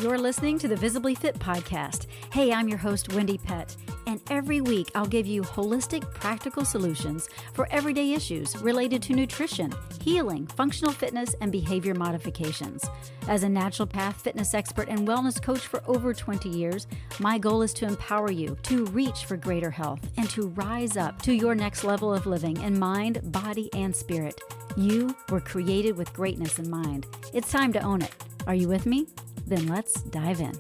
You're listening to the Visibly Fit podcast. Hey, I'm your host, Wendie Pett, and every week I'll give you holistic, practical solutions for everyday issues related to nutrition, healing, functional fitness, and behavior modifications. As a naturopath, fitness expert, and wellness coach for over 20 years, my goal is to empower you to reach for greater health and to rise up to your next level of living in mind, body, and spirit. You were created with greatness in mind. It's time to own it. Are you with me? Then let's dive in.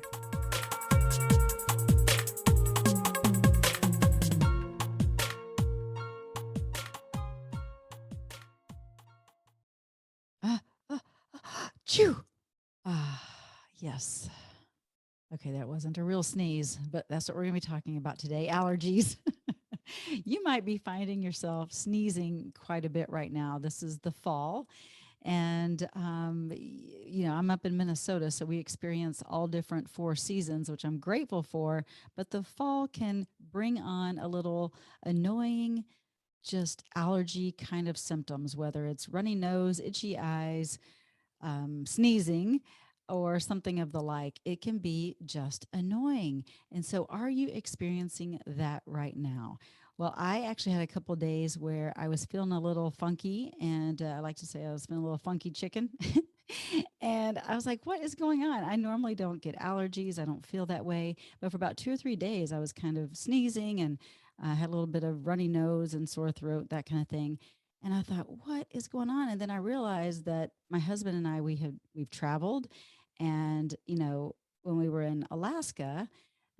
Chew. Yes. Okay, that wasn't a real sneeze, but that's what we're going to be talking about today, allergies. You might be finding yourself sneezing quite a bit right now. This is the fall. And, I'm up in Minnesota, so we experience all different 4 seasons, which I'm grateful for. But the fall can bring on a little annoying, just allergy kind of symptoms, whether it's runny nose, itchy eyes, sneezing, or something of the like. It can be just annoying. And so are you experiencing that right now? Well, I actually had a couple of days where I was feeling a little funky, and I like to say I was feeling a little funky chicken. And I was like, what is going on? I normally don't get allergies. I don't feel that way. But for about 2 or 3 days, I was kind of sneezing and I had a little bit of runny nose and sore throat, that kind of thing. And I thought, what is going on? And then I realized that my husband and I, we've traveled, and when we were in Alaska,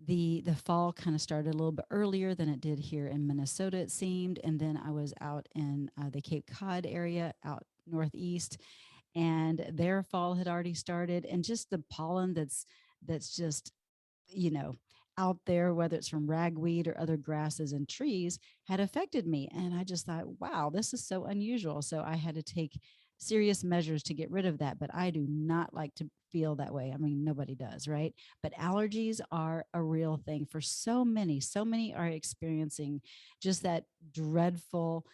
the fall kind of started a little bit earlier than it did here in Minnesota, it seemed. And then I was out in the Cape Cod area out northeast, and their fall had already started. And just the pollen that's just, you know, out there, whether it's from ragweed or other grasses and trees, had affected me. And I just thought, wow, this is so unusual. So I had to take serious measures to get rid of that. But I do not like to feel that way. I mean, nobody does, right? But allergies are a real thing for so many. So many are experiencing just that dreadful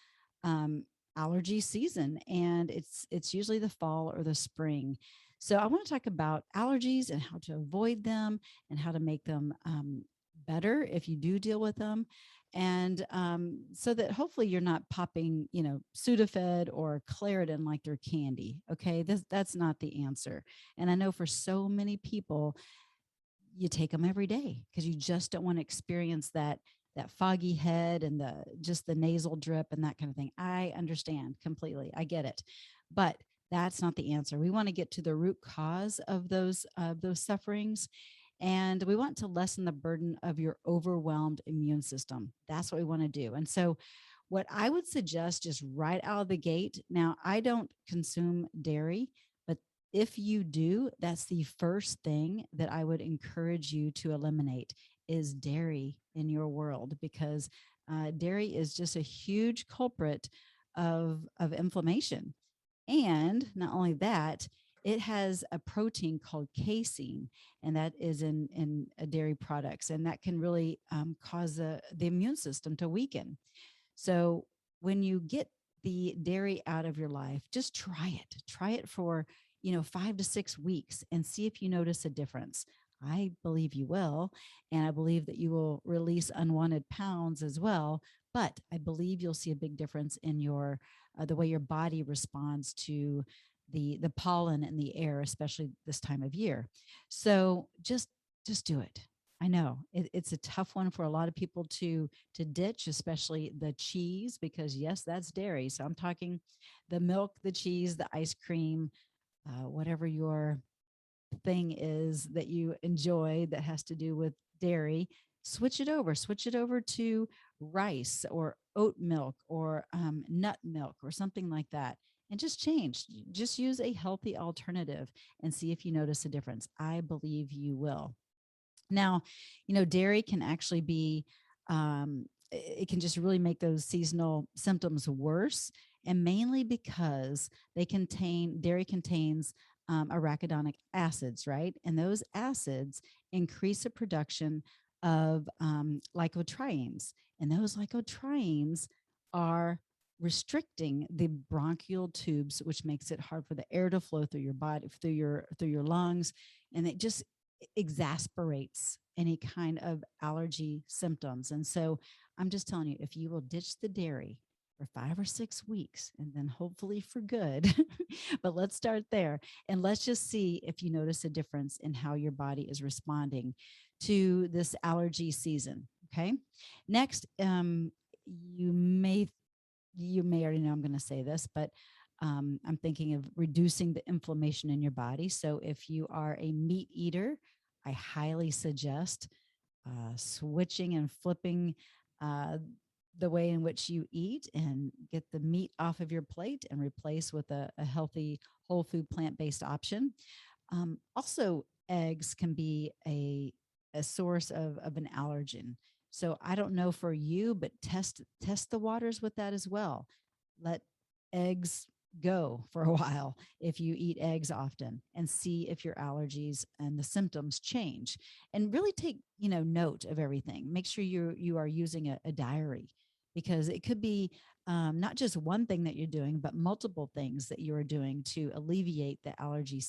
allergy season. And it's usually the fall or the spring. So I want to talk about allergies and how to avoid them and how to make them better if you do deal with them. And so that hopefully you're not popping, Sudafed or Claritin like they're candy. Okay, that's not the answer. And I know for so many people, you take them every day because you just don't want to experience that foggy head and the nasal drip and that kind of thing. I understand completely. I get it. But that's not the answer. We want to get to the root cause of those sufferings, and we want to lessen the burden of your overwhelmed immune system. That's what we want to do. And so what I would suggest just right out of the gate, now I don't consume dairy, but if you do, that's the first thing that I would encourage you to eliminate is dairy in your world, because dairy is just a huge culprit of inflammation. And not only that, it has a protein called casein, and that is in dairy products, and that can really cause the immune system to weaken. So when you get the dairy out of your life, just try it. Try it for 5 to 6 weeks and see if you notice a difference. I believe you will, and I believe that you will release unwanted pounds as well. But I believe you'll see a big difference in your the way your body responds to the pollen in the air, especially this time of year. So just do it. I know it's a tough one for a lot of people to ditch, especially the cheese, because yes, that's dairy. So I'm talking the milk, the cheese, the ice cream, whatever your thing is that you enjoy that has to do with dairy. Switch it over to rice or oat milk or nut milk or something like that, and just use a healthy alternative and see if you notice a difference. I believe you will. Now, dairy can actually be it can just really make those seasonal symptoms worse, and mainly because dairy contains arachidonic acids, right? And those acids increase the production of lycotrienes. And those lycotrienes are restricting the bronchial tubes, which makes it hard for the air to flow through your body, through your lungs. And exasperates any kind of allergy symptoms. And so I'm just telling you, if you will ditch the dairy for 5 or 6 weeks and then hopefully for good, but let's start there and let's just see if you notice a difference in how your body is responding to this allergy season. Okay. Next, you may already know I'm going to say this, but I'm thinking of reducing the inflammation in your body. So if you are a meat eater, I highly suggest switching and flipping the way in which you eat and get the meat off of your plate and replace with a healthy whole food plant-based option. Also, eggs can be a source of an allergen. So I don't know for you, but test the waters with that as well. Let eggs go for a while if you eat eggs often and see if your allergies and the symptoms change, and really take note of everything. Make sure you are using a diary, because it could be not just one thing that you're doing, but multiple things that you are doing to alleviate the allergy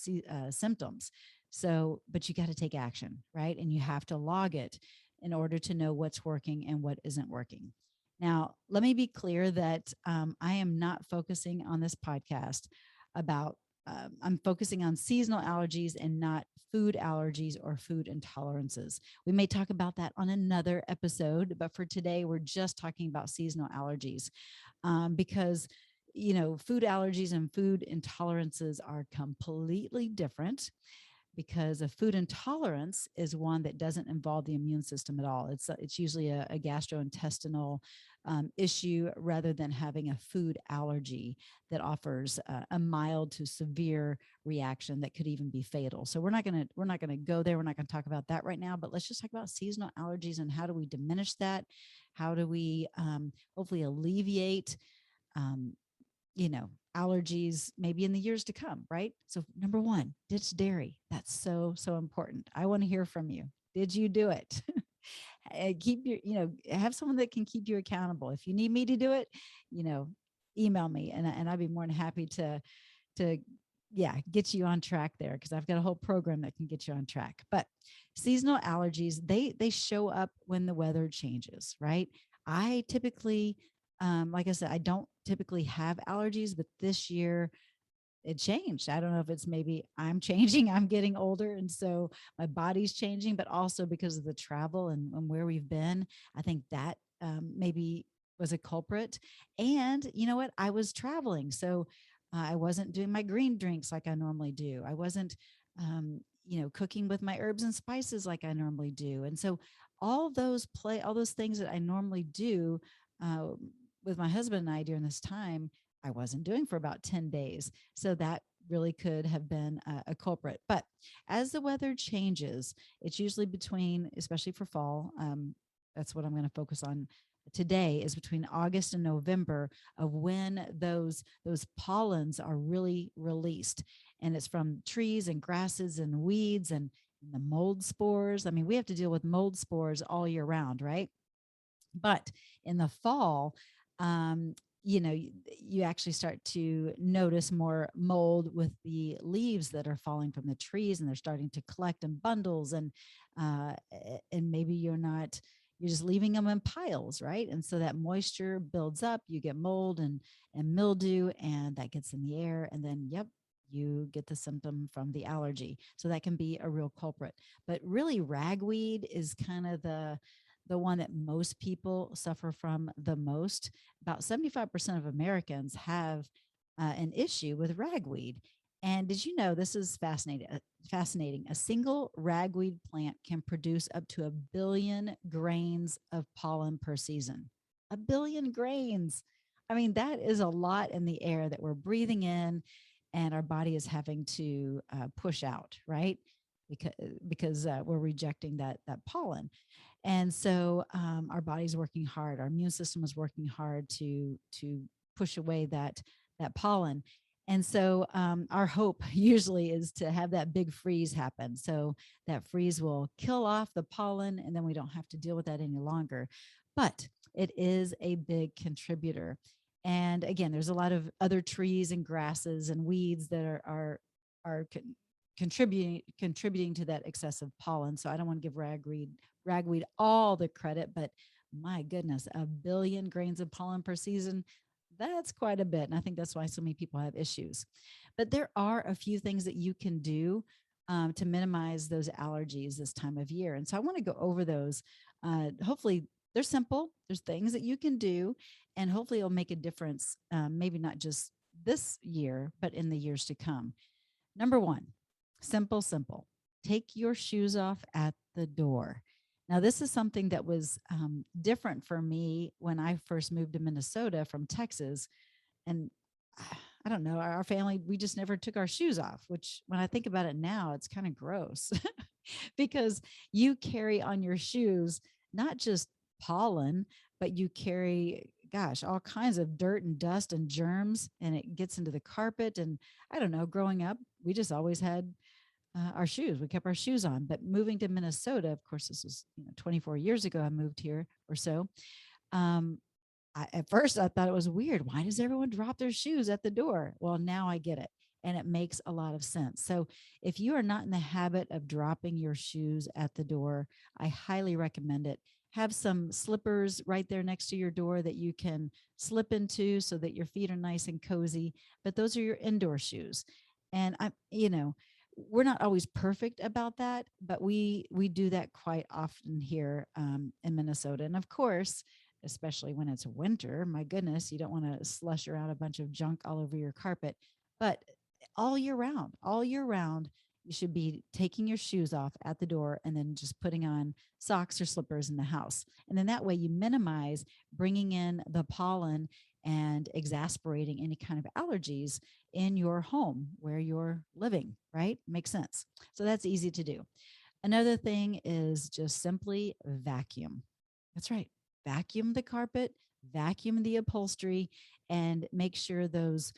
symptoms. So, but you got to take action, right? And you have to log it in order to know what's working and what isn't working. Now, let me be clear that I am not focusing on this podcast about, I'm focusing on seasonal allergies and not food allergies or food intolerances. We may talk about that on another episode, but for today, we're just talking about seasonal allergies because, food allergies and food intolerances are completely different. Because a food intolerance is one that doesn't involve the immune system at all. It's usually a gastrointestinal issue rather than having a food allergy that offers a mild to severe reaction that could even be fatal. So we're not gonna go there. We're not gonna talk about that right now. But let's just talk about seasonal allergies and how do we diminish that? How do we hopefully alleviate allergies maybe in the years to come, right? So number one, ditch dairy. That's so important. I want to hear from you. Did you do it? Keep your, have someone that can keep you accountable. If you need me to do it, email me and I'd be more than happy to get you on track there, because I've got a whole program that can get you on track. But seasonal allergies, they show up when the weather changes, right? I typically like I said, I don't typically have allergies, but this year it changed. I don't know if it's maybe I'm changing, I'm getting older. And so my body's changing, but also because of the travel and where we've been, I think that maybe was a culprit. And you know what? I was traveling. So I wasn't doing my green drinks like I normally do. I wasn't, cooking with my herbs and spices like I normally do. And so all those things that I normally do, with my husband and I during this time, I wasn't doing for about 10 days. So that really could have been a culprit. But as the weather changes, it's usually between, especially for fall, that's what I'm going to focus on today, is between August and November of when those pollens are really released. And it's from trees and grasses and weeds and the mold spores. I mean, we have to deal with mold spores all year round, right? But in the fall, you actually start to notice more mold with the leaves that are falling from the trees, and they're starting to collect in bundles, and maybe you're just leaving them in piles, right? And so that moisture builds up, you get mold and mildew, and that gets in the air, and then you get the symptom from the allergy. So that can be a real culprit. But really, ragweed is kind of the one that most people suffer from the most. About 75% of Americans have an issue with ragweed. And did you know, this is fascinating. A single ragweed plant can produce up to 1 billion grains of pollen per season. 1 billion grains. I mean, that is a lot in the air that we're breathing in and our body is having to push out, right? Because we're rejecting that pollen. And so our body's working hard. Our immune system is working hard to push away that pollen. And so our hope usually is to have that big freeze happen. So that freeze will kill off the pollen, and then we don't have to deal with that any longer. But it is a big contributor. And again, there's a lot of other trees and grasses and weeds that are contributing to that excessive pollen. So I don't want to give ragweed all the credit, but my goodness, 1 billion grains of pollen per season, that's quite a bit. And I think that's why so many people have issues. But there are a few things that you can do to minimize those allergies this time of year. And so I want to go over those. Hopefully, they're simple. There's things that you can do, and hopefully it'll make a difference, maybe not just this year, but in the years to come. Number one, simple. Take your shoes off at the door. Now, this is something that was different for me when I first moved to Minnesota from Texas. And I don't know, our family, we just never took our shoes off, which when I think about it now, it's kind of gross because you carry on your shoes not just pollen, but you carry, gosh, all kinds of dirt and dust and germs, and it gets into the carpet. And I don't know, growing up, we just always had our shoes. We kept our shoes on. But moving to Minnesota, of course, this was 24 years ago. I moved here or so. At first, I thought it was weird. Why does everyone drop their shoes at the door? Well, now I get it. And it makes a lot of sense. So if you are not in the habit of dropping your shoes at the door, I highly recommend it. Have some slippers right there next to your door that you can slip into so that your feet are nice and cozy. But those are your indoor shoes. And we're not always perfect about that, but we do that quite often here in Minnesota. And of course, especially when it's winter, my goodness, you don't want to slush around a bunch of junk all over your carpet. But all year round, you should be taking your shoes off at the door and then just putting on socks or slippers in the house. And then that way you minimize bringing in the pollen and exasperating any kind of allergies in your home where you're living, right? Makes sense. So that's easy to do. Another thing is just simply vacuum. That's right. Vacuum the carpet, vacuum the upholstery, and make sure the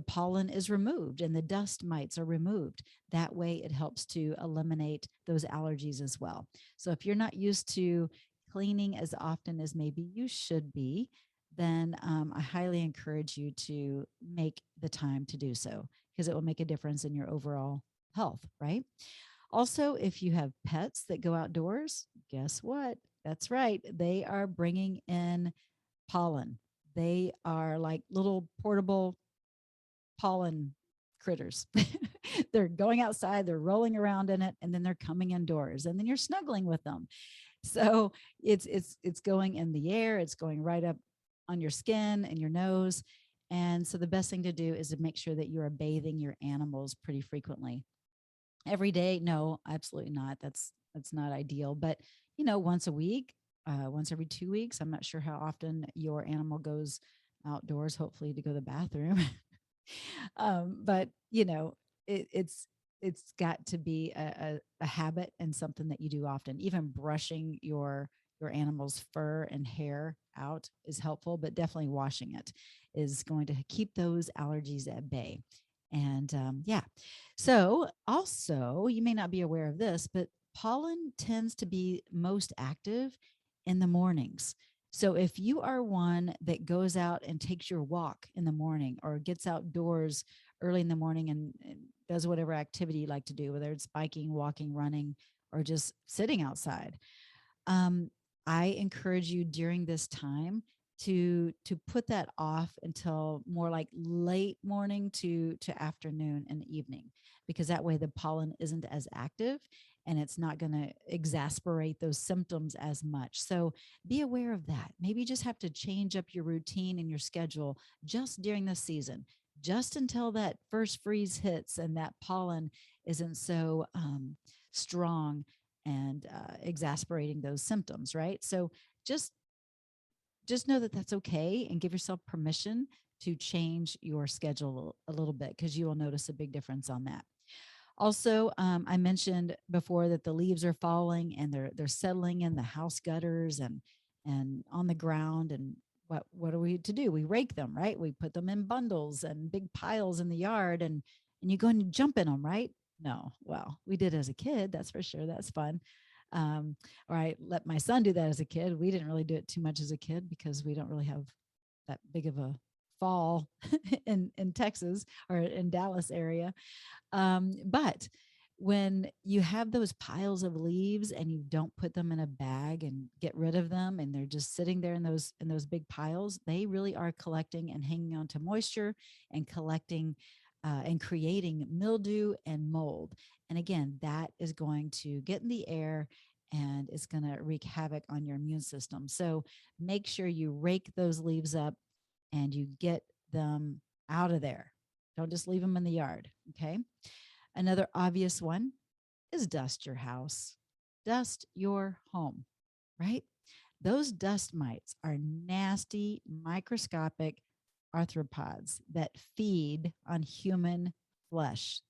pollen is removed and the dust mites are removed. That way it helps to eliminate those allergies as well. So if you're not used to cleaning as often as maybe you should be, then I highly encourage you to make the time to do so because it will make a difference in your overall health, right? Also, if you have pets that go outdoors, guess what? That's right. They are bringing in pollen. They are like little portable pollen critters. They're going outside, they're rolling around in it, and then they're coming indoors, and then you're snuggling with them. So it's going in the air, it's going right up on your skin and your nose. And so the best thing to do is to make sure that you are bathing your animals pretty frequently. Every day? No, absolutely not. That's not ideal. But once a week, once every 2 weeks. I'm not sure how often your animal goes outdoors, hopefully to go to the bathroom. But it's got to be a habit and something that you do often. Even brushing your animal's fur and hair out is helpful, but definitely washing it is going to keep those allergies at bay. And so also, you may not be aware of this, but pollen tends to be most active in the mornings. So if you are one that goes out and takes your walk in the morning or gets outdoors early in the morning and does whatever activity you like to do, whether it's biking, walking, running, or just sitting outside, I encourage you during this time to put that off until more like late morning to afternoon and evening, because that way the pollen isn't as active and it's not going to exasperate those symptoms as much. So be aware of that. Maybe you just have to change up your routine and your schedule just during this season, just until that first freeze hits and that pollen isn't so strong and exasperating those symptoms, right? So just know that that's okay, and give yourself permission to change your schedule a little bit, because you will notice a big difference on that. Also, I mentioned before that the leaves are falling and they're settling in the house gutters and on the ground. And what are we to do? We rake them, right? We put them in bundles and big piles in the yard, and you go and jump in them, right? No, well, we did as a kid, that's for sure. That's fun. Or I let my son do that as a kid. We didn't really do it too much as a kid because we don't really have that big of a fall in Texas or in Dallas area. But when you have those piles of leaves and you don't put them in a bag and get rid of them, and they're just sitting there in those big piles, they really are collecting and hanging on to moisture and collecting and creating mildew and mold. And again, that is going to get in the air and it's going to wreak havoc on your immune system. So make sure you rake those leaves up and you get them out of there. Don't just leave them in the yard. Okay. Another obvious one is dust your house, dust your home, right? Those dust mites are nasty, microscopic arthropods that feed on human flesh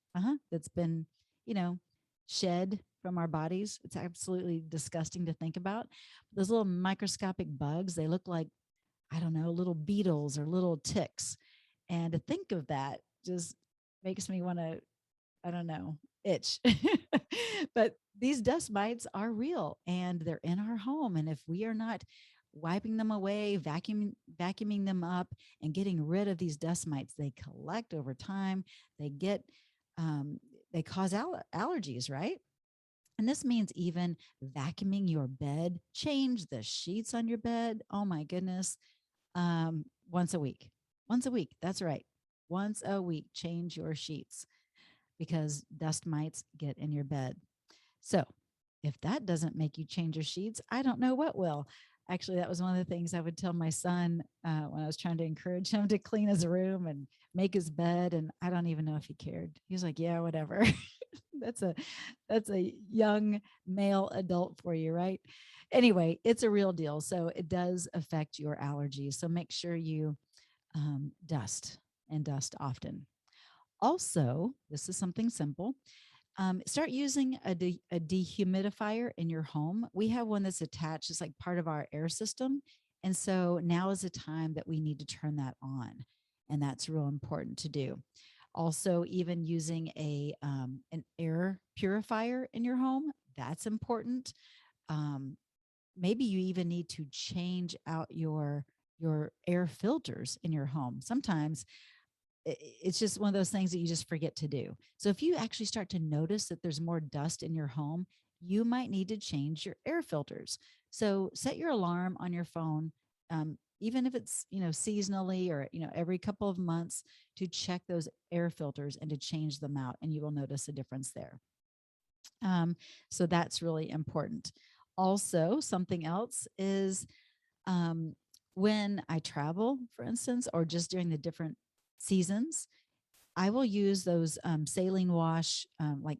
that's been, you know, shed from our bodies. It's absolutely disgusting to think about. Those little microscopic bugs, they look like, I don't know, little beetles or little ticks. And to think of that just makes me want to, I don't know, itch. But these dust mites are real and they're in our home. And if we are not wiping them away, vacuuming them up and getting rid of these dust mites, they collect over time. They get, they cause allergies, right? And this means even vacuuming your bed, change the sheets on your bed. Oh my goodness. Once a week. Once a week. That's right. Once a week, change your sheets because dust mites get in your bed. So if that doesn't make you change your sheets, I don't know what will. Actually, that was one of the things I would tell my son when I was trying to encourage him to clean his room and make his bed. And I don't even know if he cared. He was like, yeah, whatever. that's a that's a young male adult for you, right? Anyway, it's a real deal. So it does affect your allergies. So make sure you dust and dust often. Also, this is something simple. Start using a dehumidifier in your home. We have one that's attached, it's like part of our air system. And so now is the time that we need to turn that on. And that's real important to do. Also, even using an air purifier in your home, that's important. Maybe you even need to change out your air filters in your home. Sometimes it's just one of those things that you just forget to do. So if you actually start to notice that there's more dust in your home, you might need to change your air filters. So set your alarm on your phone, even if it's, seasonally or, every couple of months, to check those air filters and to change them out, and you will notice a difference there. So that's really important. Also, something else is when I travel, for instance, or just during the different seasons, I will use those saline wash, like,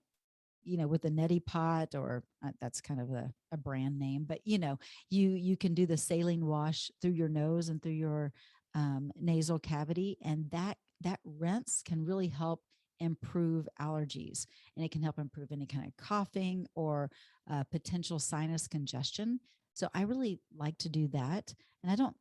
with the neti pot, or that's kind of a brand name, but you can do the saline wash through your nose and through your nasal cavity, and that rinse can really help improve allergies, and it can help improve any kind of coughing or potential sinus congestion. So I really like to do that, and I don't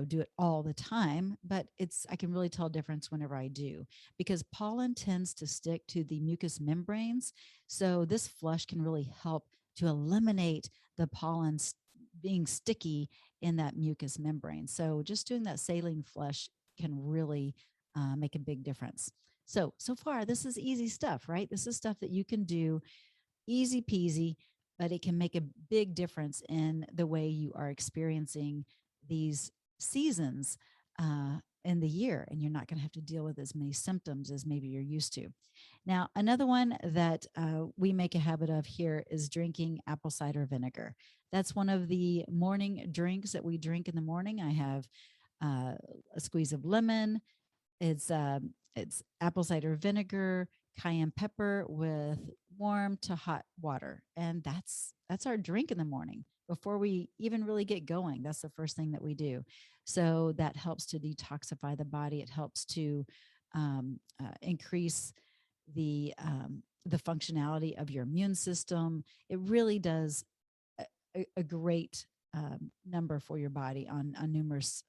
do it all the time, but I can really tell a difference whenever I do, because pollen tends to stick to the mucous membranes. So this flush can really help to eliminate the pollen being sticky in that mucous membrane. So just doing that saline flush can really make a big difference. So far, this is easy stuff, right? This is stuff that you can do easy peasy, but it can make a big difference in the way you are experiencing these seasons in the year, and you're not going to have to deal with as many symptoms as maybe you're used to. Now, another one that we make a habit of here is drinking apple cider vinegar. That's one of the morning drinks that we drink in the morning. I have a squeeze of lemon. It's apple cider vinegar, cayenne pepper with warm to hot water, and that's our drink in the morning before we even really get going. That's the first thing that we do. So that helps to detoxify the body. It helps to increase the functionality of your immune system. It really does a great number for your body on numerous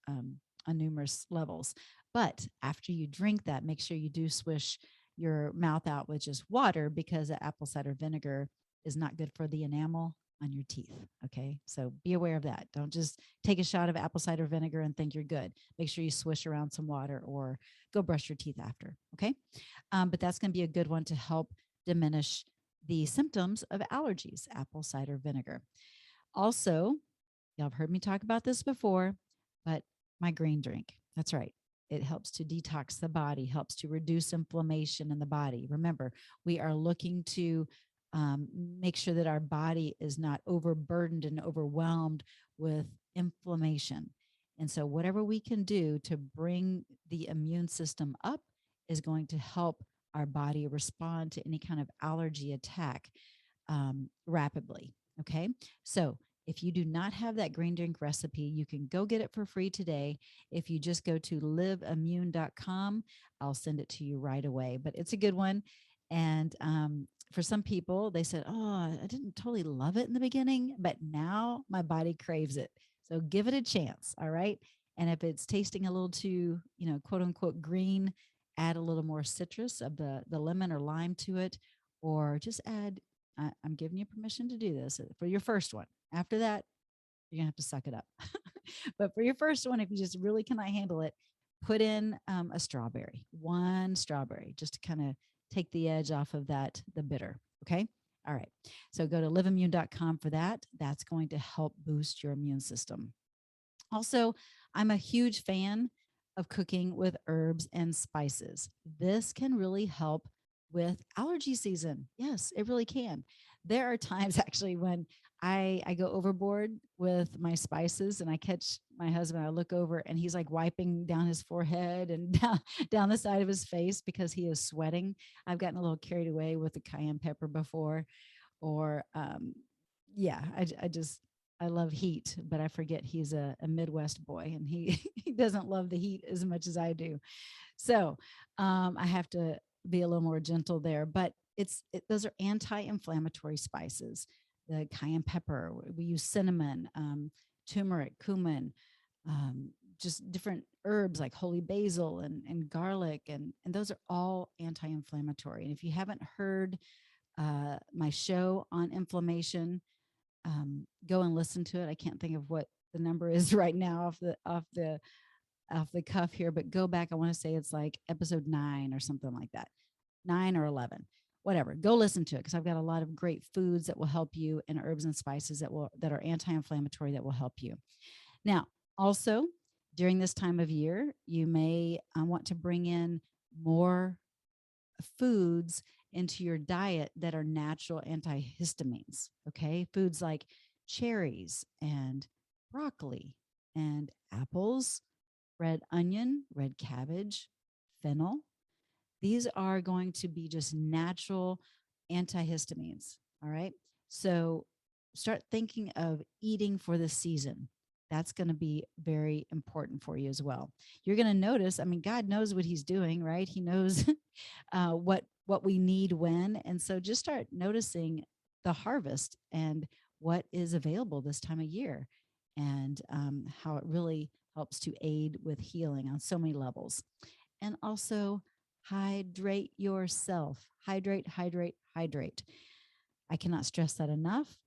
levels. But after you drink that, make sure you do swish your mouth out with just water, because the apple cider vinegar is not good for the enamel on your teeth. Okay. So be aware of that. Don't just take a shot of apple cider vinegar and think you're good. Make sure you swish around some water or go brush your teeth after. Okay. But that's going to be a good one to help diminish the symptoms of allergies, apple cider vinegar. Also, y'all have heard me talk about this before, but my green drink. That's right. It helps to detox the body, helps to reduce inflammation in the body. Remember, we are looking to make sure that our body is not overburdened and overwhelmed with inflammation. And so, whatever we can do to bring the immune system up is going to help our body respond to any kind of allergy attack rapidly. Okay. So, if you do not have that green drink recipe, you can go get it for free today. If you just go to liveimmune.com, I'll send it to you right away. But it's a good one. And for some people, they said, "Oh, I didn't totally love it in the beginning, but now my body craves it." So give it a chance. All right. And if it's tasting a little too, quote unquote green, add a little more citrus of the lemon or lime to it, or just add. I'm giving you permission to do this for your first one. After that, you're gonna have to suck it up. But for your first one, if you just really cannot handle it, put in a strawberry, one strawberry, just to kind of take the edge off of the bitter. Okay. All right. So go to liveimmune.com for that. That's going to help boost your immune system. Also, I'm a huge fan of cooking with herbs and spices. This can really help with allergy season. Yes, it really can. There are times actually when I go overboard with my spices and I catch my husband. I look over and he's like wiping down his forehead and down the side of his face because he is sweating. I've gotten a little carried away with the cayenne pepper before, or yeah, I love heat, but I forget he's a Midwest boy and he he doesn't love the heat as much as I do. So I have to be a little more gentle there. But those are anti-inflammatory spices. The cayenne pepper, we use cinnamon, turmeric, cumin, just different herbs like holy basil and garlic, and those are all anti-inflammatory. And if you haven't heard my show on inflammation, go and listen to it. I can't think of what the number is right now off the cuff here, but go back. I want to say it's like episode 9 or something like that, 9 or 11, whatever. Go listen to it because I've got a lot of great foods that will help you and herbs and spices that are anti-inflammatory that will help you. Now, also during this time of year, you may want to bring in more foods into your diet that are natural antihistamines. Okay. Foods like cherries and broccoli and apples, red onion, red cabbage, fennel. These are going to be just natural antihistamines. All right. So start thinking of eating for the season. That's going to be very important for you as well. You're going to notice, I mean, God knows what he's doing, right? He knows what we need when. And so just start noticing the harvest and what is available this time of year, and how it really helps to aid with healing on so many levels. And also hydrate yourself. Hydrate, hydrate, hydrate. I cannot stress that enough.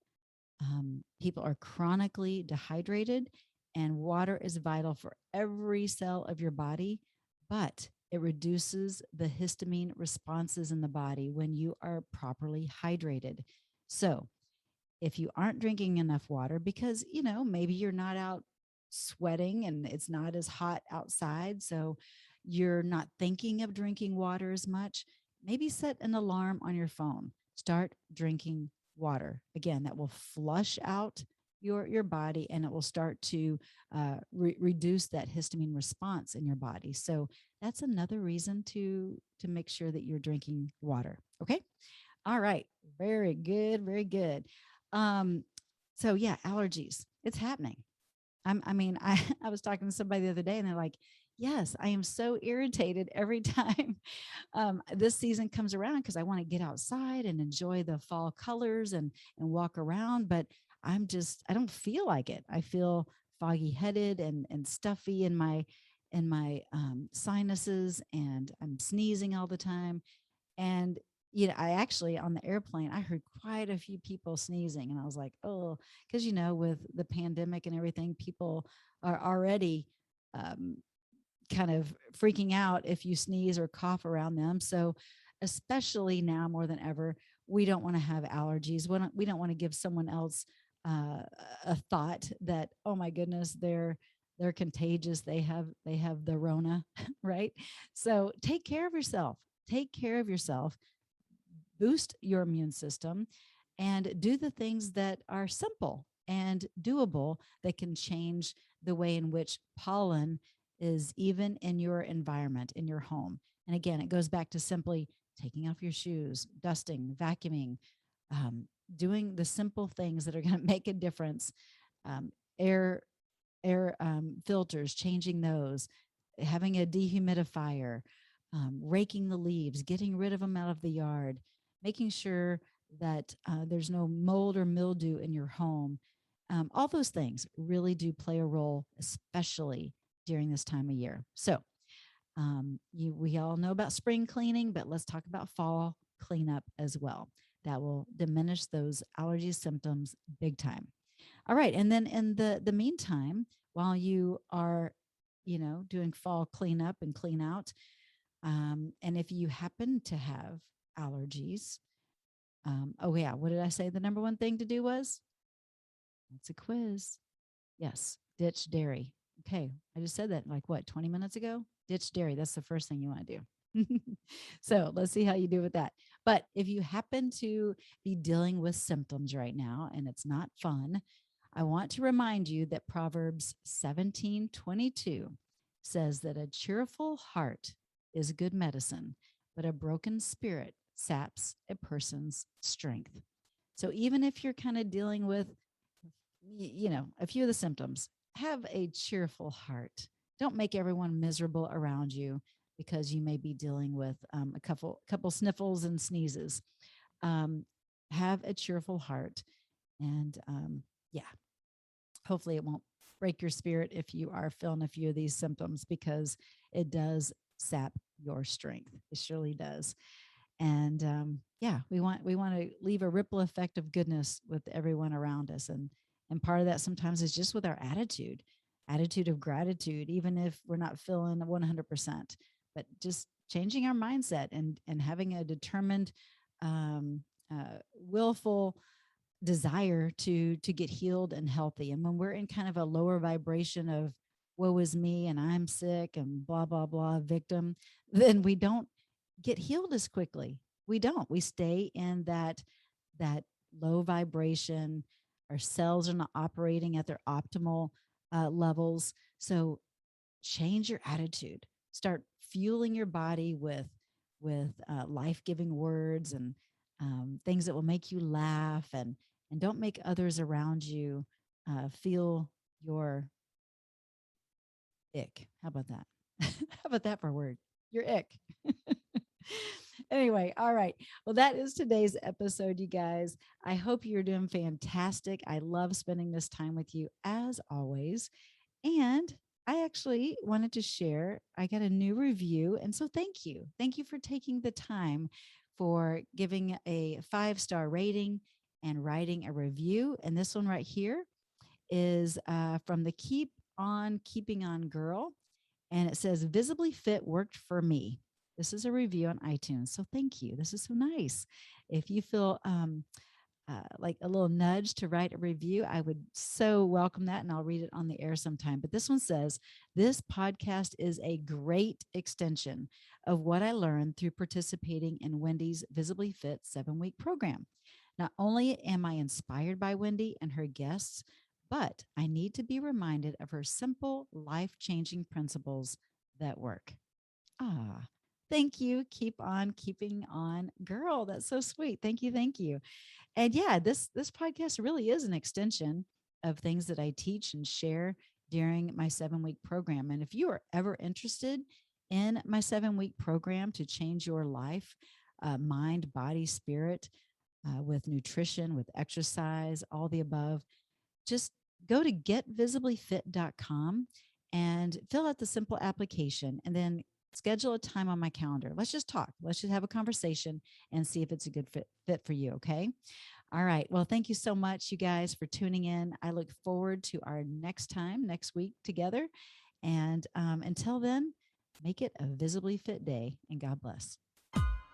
People are chronically dehydrated, and water is vital for every cell of your body, but it reduces the histamine responses in the body when you are properly hydrated. So, if you aren't drinking enough water because, maybe you're not out sweating and it's not as hot outside, so you're not thinking of drinking water as much, maybe set an alarm on your phone. Start drinking water. Again, that will flush out your body, and it will start to reduce that histamine response in your body. So that's another reason to make sure that you're drinking water. Okay. All right. Very good. Very good. So yeah, allergies. It's happening. I was talking to somebody the other day and they're like, yes, I am so irritated every time this season comes around because I want to get outside and enjoy the fall colors and walk around, but I don't feel like it. I feel foggy headed and stuffy in my sinuses, and I'm sneezing all the time. And I actually on the airplane, I heard quite a few people sneezing, and I was like, oh, because with the pandemic and everything, people are already um, kind of freaking out if you sneeze or cough around them. So, especially now more than ever, we don't want to have allergies. We don't want to give someone else uh, a thought that, oh my goodness, they're contagious. They have the Rona, right? So take care of yourself. Take care of yourself. Boost your immune system, and do the things that are simple and doable that can change the way in which pollen is even in your environment, in your home. And again, it goes back to simply taking off your shoes, dusting, vacuuming, um, doing the simple things that are going to make a difference. Um, air filters, changing those, having a dehumidifier, raking the leaves, getting rid of them out of the yard, making sure that there's no mold or mildew in your home. All those things really do play a role, especially during this time of year. So, we all know about spring cleaning, but let's talk about fall cleanup as well. That will diminish those allergy symptoms big time. All right. And then in the meantime, while you are, doing fall cleanup and clean out, and if you happen to have allergies, oh yeah, what did I say? The number one thing to do was? It's a quiz. Yes, ditch dairy. Okay, I just said that like what, 20 minutes ago? Ditch dairy. That's the first thing you want to do. So let's see how you do with that. But if you happen to be dealing with symptoms right now and it's not fun, I want to remind you that Proverbs 17:22 says that a cheerful heart is good medicine, but a broken spirit saps a person's strength. So even if you're kind of dealing with, a few of the symptoms, have a cheerful heart. Don't make everyone miserable around you because you may be dealing with a couple sniffles and sneezes. Um, have a cheerful heart, and yeah, hopefully it won't break your spirit if you are feeling a few of these symptoms, because it does sap your strength. It surely does. And yeah, we want to leave a ripple effect of goodness with everyone around us, and part of that sometimes is just with our attitude of gratitude, even if we're not feeling 100%, but just changing our mindset and having a determined, willful desire to get healed and healthy. And when we're in kind of a lower vibration of woe is me and I'm sick and blah blah blah victim, then we don't get healed as quickly. We don't. We stay in that low vibration. Our cells are not operating at their optimal levels. So change your attitude. Start fueling your body with life-giving words and things that will make you laugh, and don't make others around you feel your ick. How about that? How about that for a word? Your ick. Anyway, all right. Well, that is today's episode, you guys. I hope you're doing fantastic. I love spending this time with you as always. And I actually wanted to share, I got a new review. And so thank you. Thank you for taking the time for giving a 5-star rating and writing a review. And this one right here is from the Keep On Keeping On girl. And it says, Visibly Fit worked for me. This is a review on iTunes. So thank you. This is so nice. If you feel like a little nudge to write a review, I would so welcome that, and I'll read it on the air sometime. But this one says, this podcast is a great extension of what I learned through participating in Wendie's Visibly Fit 7-week program. Not only am I inspired by Wendie and her guests, but I need to be reminded of her simple, life-changing principles that work. Ah, thank you. Keep on keeping on, girl. That's so sweet. Thank you. Thank you. And yeah, this podcast really is an extension of things that I teach and share during my 7-week program. And if you are ever interested in my 7-week program to change your life, mind, body, spirit, with nutrition, with exercise, all the above, just go to getvisiblyfit.com and fill out the simple application, and then schedule a time on my calendar. Let's just talk. Let's just have a conversation and see if it's a good fit for you. Okay. All right. Well, thank you so much, you guys, for tuning in. I look forward to our next week together. And until then, make it a visibly fit day, and God bless.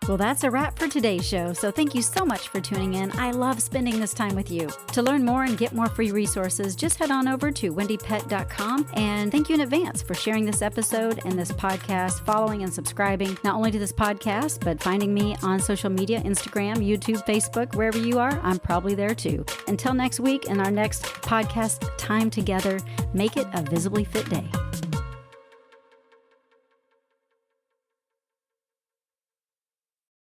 Well, that's a wrap for today's show. So thank you so much for tuning in. I love spending this time with you. To learn more and get more free resources, just head on over to wendiepett.com. And thank you in advance for sharing this episode and this podcast, following and subscribing, not only to this podcast, but finding me on social media, Instagram, YouTube, Facebook, wherever you are, I'm probably there too. Until next week and our next podcast time together, make it a visibly fit day.